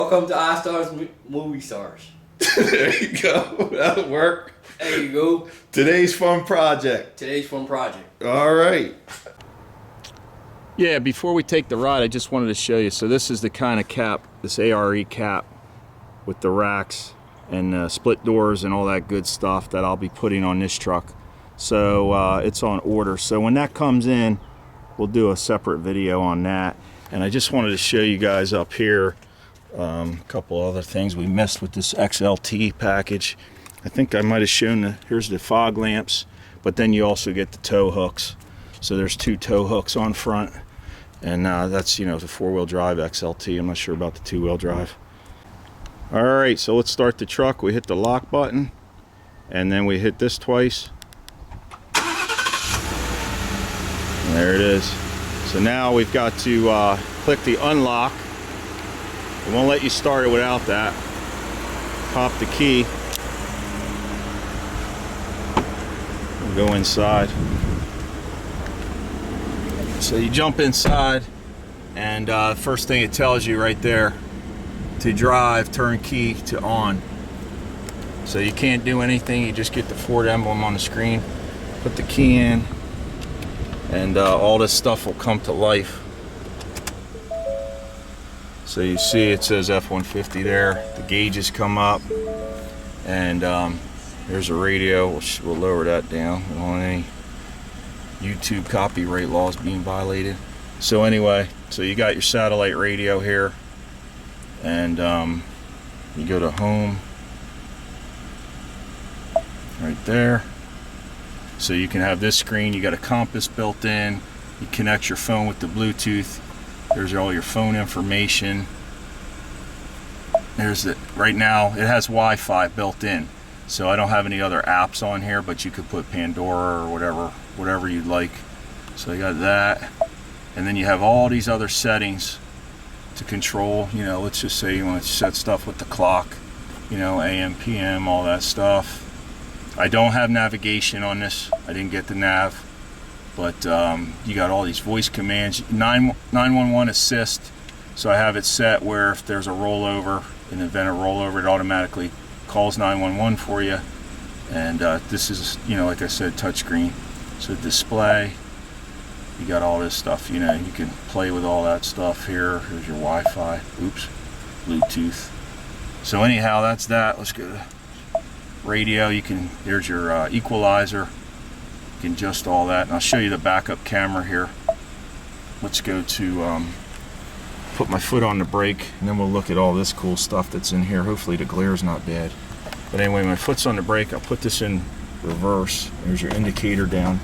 Welcome to Ozzstar's Movie Stars. There you go. That'll work. There you go. Today's fun project. All right. Yeah, before we take the ride, I just wanted to show you. So this is the kind of cap, this ARE cap with the racks and split doors and all that good stuff that I'll be putting on this truck. So it's on order. So when that comes in, we'll do a separate video on that. And I just wanted to show you guys up here a couple other things we missed with this XLT package. I think I might have shown here's the fog lamps, but then you also get the tow hooks. So there's two tow hooks on front, and that's, you know, the four-wheel drive XLT. I'm not sure about the two-wheel drive. All right, so let's start the truck. We hit the lock button, and then we hit this twice. And there it is. So now we've got to click the unlock. It won't let you start it without that. Pop the key. We'll go inside. So you jump inside, and first thing it tells you right there, to drive, turn key to on. So you can't do anything, you just get the Ford emblem on the screen, put the key in, and all this stuff will come to life. So you see it says F150 there, the gauges come up, and there's a radio. We'll lower that down. We don't want any YouTube copyright laws being violated. So anyway, so you got your satellite radio here, and you go to home right there. So you can have this screen. You got a compass built in. You connect your phone with the Bluetooth. There's all your phone information. There's it. Right now it has Wi-Fi built in, so I don't have any other apps on here, but you could put Pandora or whatever you'd like. So you got that, and then you have all these other settings to control. You know, let's just say you want to set stuff with the clock, you know, AM, PM, all that stuff. I don't have navigation on this. I didn't get the nav. But you got all these voice commands, 911 assist. So I have it set where if there's a rollover, in the event of rollover, it automatically calls 911 for you. And this is, you know, like I said, touchscreen. So display, you got all this stuff. You know, you can play with all that stuff here. Here's your Wi-Fi. Oops, Bluetooth. So anyhow, that's that. Let's go to radio. You can. There's your equalizer. You can adjust all that, and I'll show you the backup camera here. Let's go to put my foot on the brake, and then we'll look at all this cool stuff that's in here. Hopefully the glare's not bad. But anyway, my foot's on the brake. I'll put this in reverse. There's your indicator down,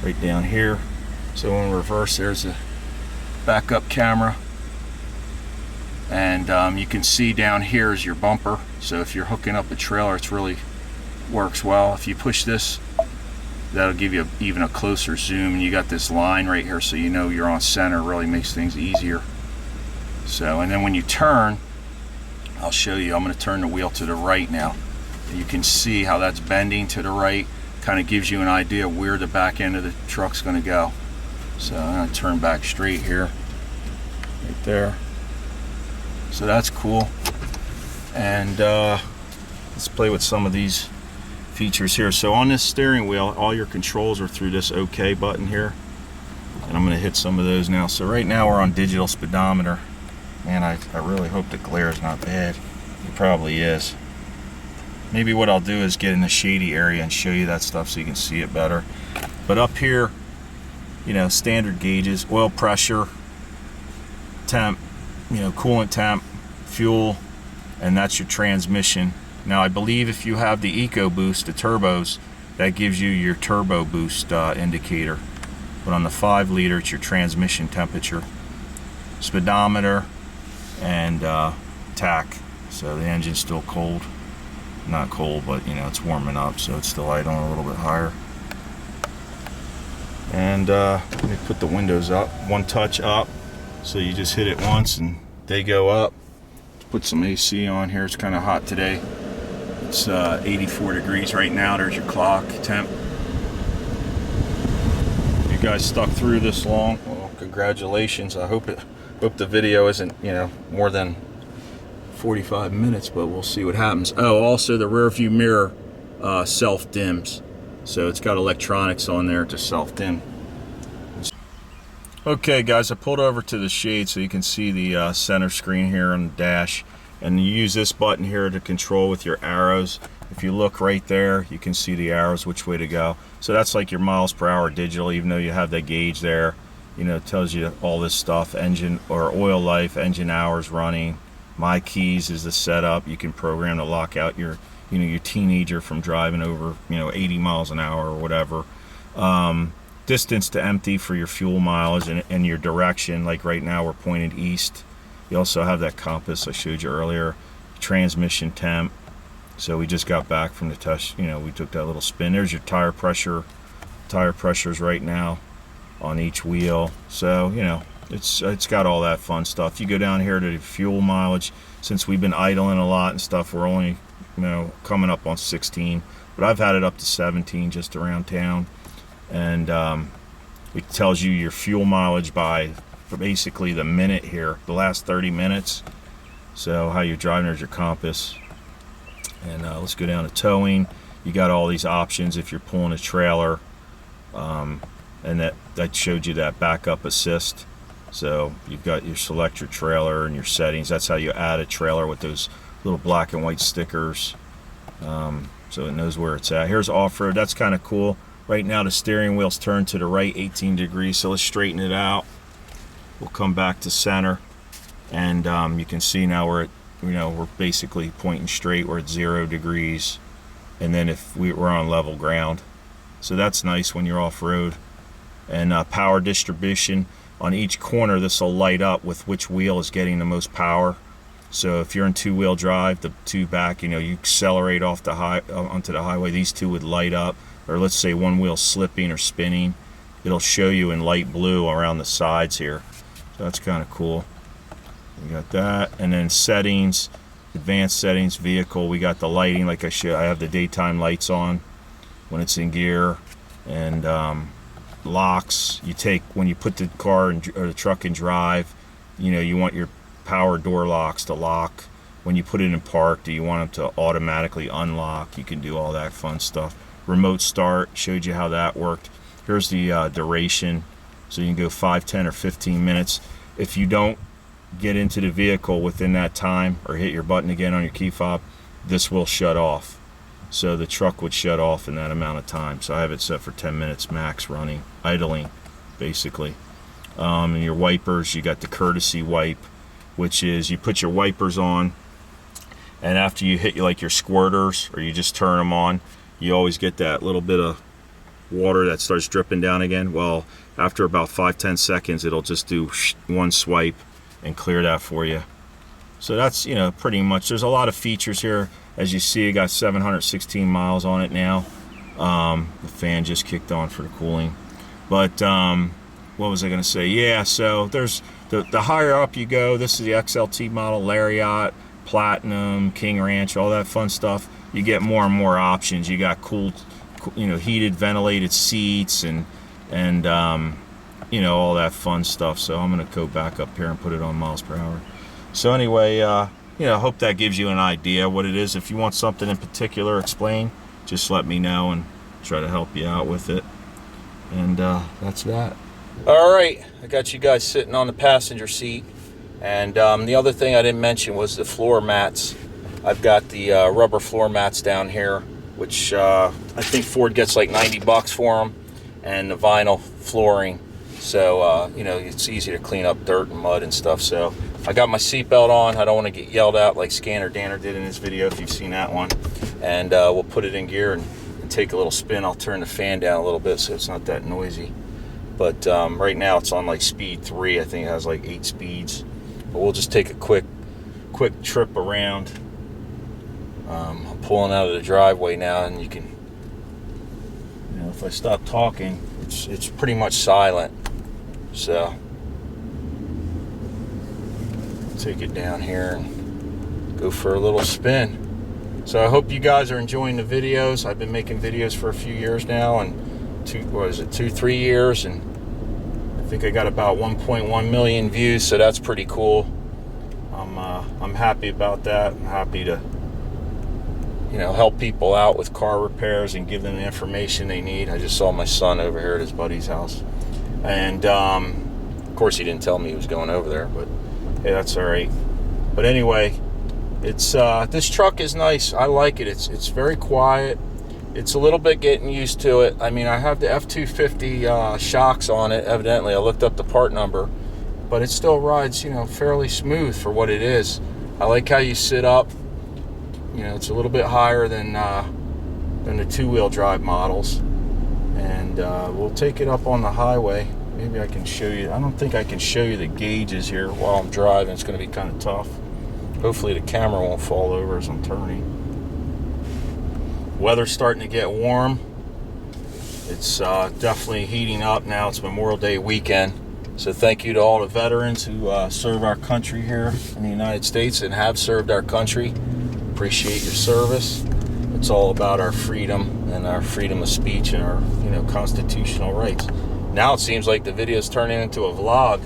right down here. So in reverse, there's a backup camera, and you can see down here is your bumper. So if you're hooking up a trailer, it's really works well. If you push this, that'll give you even a closer zoom, and you got this line right here so you know you're on center. Really makes things easier. So, and then when you turn, I'll show you. I'm going to turn the wheel to the right now. You can see how that's bending to the right. Kind of gives you an idea where the back end of the truck's going to go. So I'm going to turn back straight here, right there. So that's cool. And let's play with some of these features here. So on this steering wheel, all your controls are through this OK button here, and I'm going to hit some of those now. So right now we're on digital speedometer. Man, I really hope the glare is not bad. It probably is. Maybe what I'll do is get in the shady area and show you that stuff so you can see it better. But up here, you know, standard gauges, oil pressure, temp, you know, coolant temp, fuel, and that's your transmission. Now I believe if you have the EcoBoost, the turbos, that gives you your turbo boost indicator. But on the 5 liter, it's your transmission temperature, speedometer, and tach. So the engine's still cold. Not cold, but you know, it's warming up, so it's still idling a little bit higher. And let me put the windows up, one touch up. So you just hit it once and they go up. Let's put some AC on here. It's kind of hot today. It's 84 degrees right now. There's your clock temp. You guys stuck through this long. Well, congratulations. I hope the video isn't, you know, more than 45 minutes, but we'll see what happens. Oh, also the rear view mirror self-dims. So it's got electronics on there to self-dim. Okay guys, I pulled over to the shade so you can see the center screen here on the dash, and you use this button here to control with your arrows. If you look right there, you can see the arrows which way to go. So that's like your miles per hour digital, even though you have that gauge there. You know, it tells you all this stuff, engine or oil life, engine hours running. My keys is the setup. You can program to lock out your, you know, your teenager from driving over, you know, 80 miles an hour or whatever. Distance to empty for your fuel mileage and your direction. Like right now we're pointed east. You also have that compass I showed you earlier. Transmission temp. So we just got back from the test, you know, we took that little spin. There's your tire pressure. Tire pressures right now on each wheel. So, you know, it's got all that fun stuff. You go down here to the fuel mileage. Since we've been idling a lot and stuff, we're only, you know, coming up on 16. But I've had it up to 17 just around town. And it tells you your fuel mileage by basically the minute here, the last 30 minutes. So how you're driving, there's your compass. And let's go down to towing. You got all these options if you're pulling a trailer, and that showed you that backup assist. So you've got your select your trailer and your settings. That's how you add a trailer with those little black and white stickers, so it knows where it's at. Here's off-road. That's kind of cool. Right now the steering wheel's turned to the right 18 degrees, so let's straighten it out. We'll come back to center, and you can see now we're at, you know, we're basically pointing straight. We're at 0 degrees, and then if we're on level ground, so that's nice when you're off-road. And power distribution on each corner, this will light up with which wheel is getting the most power. So if you're in two-wheel drive, the two back, you know, you accelerate off the onto the highway, these two would light up. Or let's say one wheel slipping or spinning, it'll show you in light blue around the sides here. So that's kind of cool. We got that, and then settings, advanced settings, vehicle. We got the lighting, like I have the daytime lights on when it's in gear, and locks. You take when you put the car or the truck in drive. You know, you want your power door locks to lock. When you put it in park, do you want them to automatically unlock? You can do all that fun stuff. Remote start, showed you how that worked. Here's the duration, so you can go 5, 10, or 15 minutes. If you don't get into the vehicle within that time or hit your button again on your key fob, this will shut off. So the truck would shut off in that amount of time. So I have it set for 10 minutes max running, idling, basically. And your wipers, you got the courtesy wipe, which is you put your wipers on, and after you hit like your squirters or you just turn them on, you always get that little bit of water that starts dripping down again. Well, after about 5-10 seconds, it'll just do one swipe and clear that for you. So that's, you know, pretty much. There's a lot of features here. As you see, it got 716 miles on it now. The fan just kicked on for the cooling. But what was I going to say? Yeah, so there's the higher up you go. This is the XLT model, Lariat, Platinum, King Ranch, all that fun stuff. You get more and more options. You got cool, you know, heated, ventilated seats, and you know, all that fun stuff. So I'm gonna go back up here and put it on miles per hour. So anyway, you know, I hope that gives you an idea what it is. If you want something in particular explained, just let me know and try to help you out with it. And that's that. All right, I got you guys sitting on the passenger seat, and the other thing I didn't mention was the floor mats. I've got the rubber floor mats down here, which I think Ford gets like 90 bucks for them, and the vinyl flooring. So, you know, it's easy to clean up dirt and mud and stuff. So I got my seatbelt on. I don't want to get yelled at like Scanner Danner did in his video, if you've seen that one. And we'll put it in gear and take a little spin. I'll turn the fan down a little bit so it's not that noisy. But right now it's on like speed 3. I think it has like 8 speeds. But we'll just take a quick trip around. I'm pulling out of the driveway now, and you can, you know, if I stop talking, it's pretty much silent. So take it down here and go for a little spin. So I hope you guys are enjoying the videos. I've been making videos for a few years now, and 2-3 years, and I think I got about 1.1 million views, so that's pretty cool. I'm I'm happy about that. I'm happy to, you know, help people out with car repairs and give them the information they need. I just saw my son over here at his buddy's house, and of course he didn't tell me he was going over there, but hey, that's all right. But anyway, it's this truck is nice. I like it. It's very quiet. It's a little bit getting used to it. I mean, I have the F250 shocks on it, evidently. I looked up the part number, but it still rides, you know, fairly smooth for what it is. I like how you sit up. You know, it's a little bit higher than the two-wheel drive models. And we'll take it up on the highway. Maybe I can show you. I don't think I can show you the gauges here while I'm driving. It's going to be kind of tough. Hopefully the camera won't fall over as I'm turning. Weather's starting to get warm. It's definitely heating up now. It's Memorial Day weekend. So thank you to all the veterans who serve our country here in the United States and have served our country. Appreciate your service. It's all about our freedom and our freedom of speech and our, you know, constitutional rights. Now it seems like the video is turning into a vlog,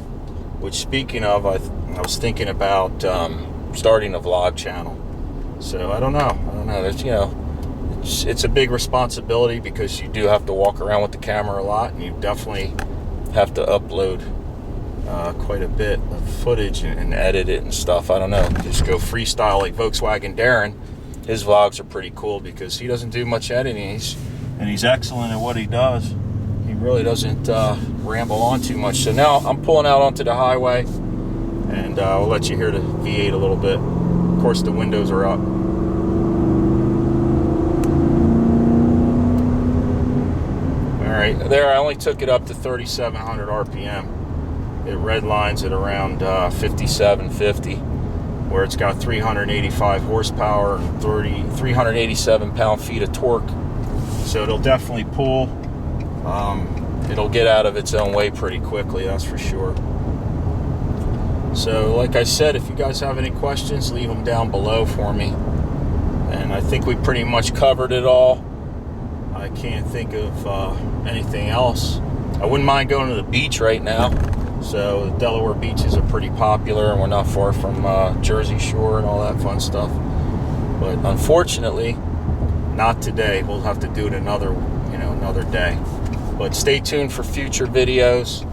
which, speaking of, I was thinking about starting a vlog channel. So I don't know. There's, you know, it's a big responsibility because you do have to walk around with the camera a lot, and you definitely have to upload quite a bit of footage and edit it and stuff. I don't know. Just go freestyle like Volkswagen Darren. His vlogs are pretty cool because he doesn't do much editing. He's excellent at what he does. He really doesn't ramble on too much. So now I'm pulling out onto the highway, and I'll let you hear the V8 a little bit. Of course, the windows are up. All right, there, I only took it up to 3,700 RPM. It redlines at around 5750, where it's got 385 horsepower and 387 pound-feet of torque. So it'll definitely pull. It'll get out of its own way pretty quickly, that's for sure. So like I said, if you guys have any questions, leave them down below for me. And I think we pretty much covered it all. I can't think of anything else. I wouldn't mind going to the beach right now. So the Delaware beaches are pretty popular, and we're not far from Jersey Shore and all that fun stuff. But unfortunately, not today. We'll have to do it another day. But stay tuned for future videos.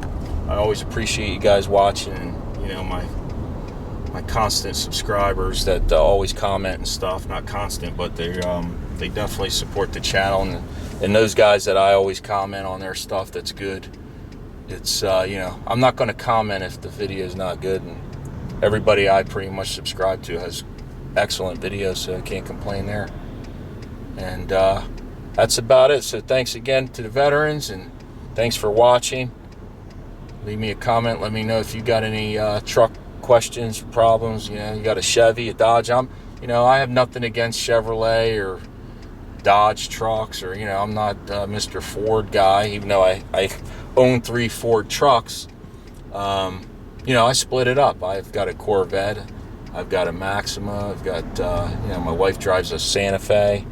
I always appreciate you guys watching, and, you know, my constant subscribers that always comment and stuff. Not constant, but they definitely support the channel, and those guys that I always comment on their stuff that's good. It's you know, I'm not going to comment if the video is not good, and everybody I pretty much subscribe to has excellent videos, so I can't complain there. And that's about it. So thanks again to the veterans, and thanks for watching. Leave me a comment. Let me know if you got any truck questions, problems. You know, you got a Chevy, a Dodge. You know, I have nothing against Chevrolet or Dodge trucks, or, you know, I'm not Mr. Ford guy, even though I own 3 Ford trucks. You know, I split it up. I've got a Corvette, I've got a Maxima, I've got you know, my wife drives a Santa Fe,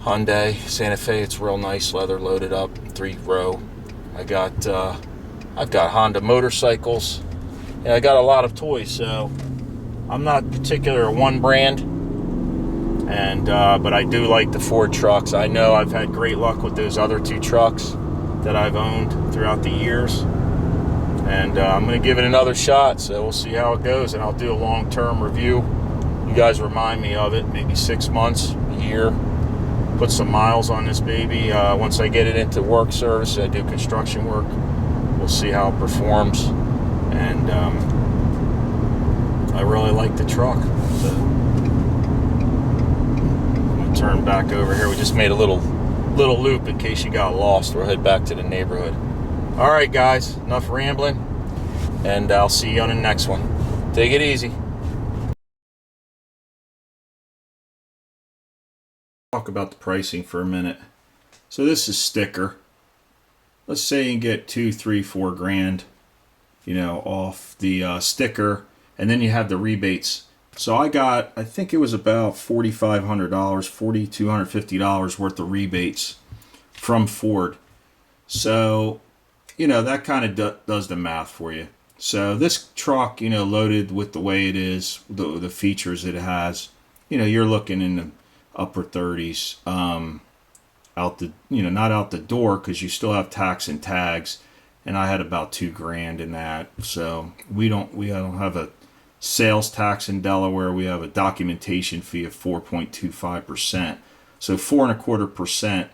Hyundai Santa Fe. It's real nice, leather loaded up, 3-row. I've got Honda motorcycles, and I got a lot of toys. So I'm not particular one brand, and but I do like the Ford trucks. I know I've had great luck with those other 2 trucks that I've owned throughout the years, and I'm going to give it another shot. So we'll see how it goes, and I'll do a long-term review. You guys remind me of it, maybe 6 months, a year. Put some miles on this baby. Once I get it into work service, I do construction work. We'll see how it performs, and I really like the truck. So I'm gonna turn back over here. We just made a little loop in case you got lost. We'll head back to the neighborhood. All right, guys, enough rambling, and I'll see you on the next one. Take it easy. Talk about the pricing for a minute. So this is sticker. Let's say you can get 2, 3, 4 grand, you know, off the sticker, and then you have the rebates. So I got, I think it was about $4,500, $4,250 worth of rebates from Ford. So, you know, that kind of does the math for you. So this truck, loaded with the way it is, the features it has, you're looking in the upper 30s, out the, not out the door, because you still have tax and tags, and I had about $2,000 in that. So we don't have a sales tax in Delaware. We have a documentation fee of 4.25%. So 4.25%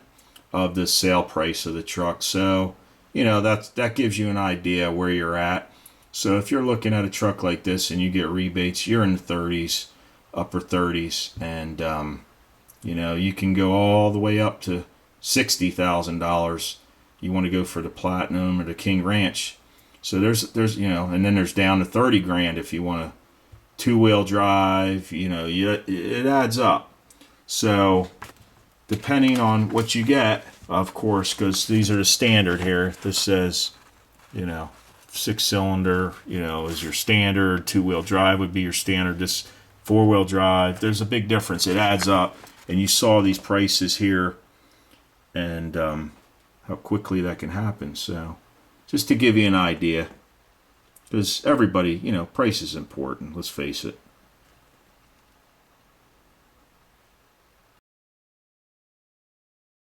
of the sale price of the truck. So that gives you an idea where you're at. So if you're looking at a truck like this and you get rebates, you're in the 30s, upper 30s, and you can go all the way up to $60,000. You want to go for the Platinum or the King Ranch. So there's and then there's down to $30,000 if you want a two-wheel drive. It adds up. So depending on what you get, of course, because these are the standard here. This says, 6-cylinder, is your standard. Two-wheel drive would be your standard. This four-wheel drive, there's a big difference. It adds up. And you saw these prices here and how quickly that can happen. So just to give you an idea, because everybody, price is important, let's face it.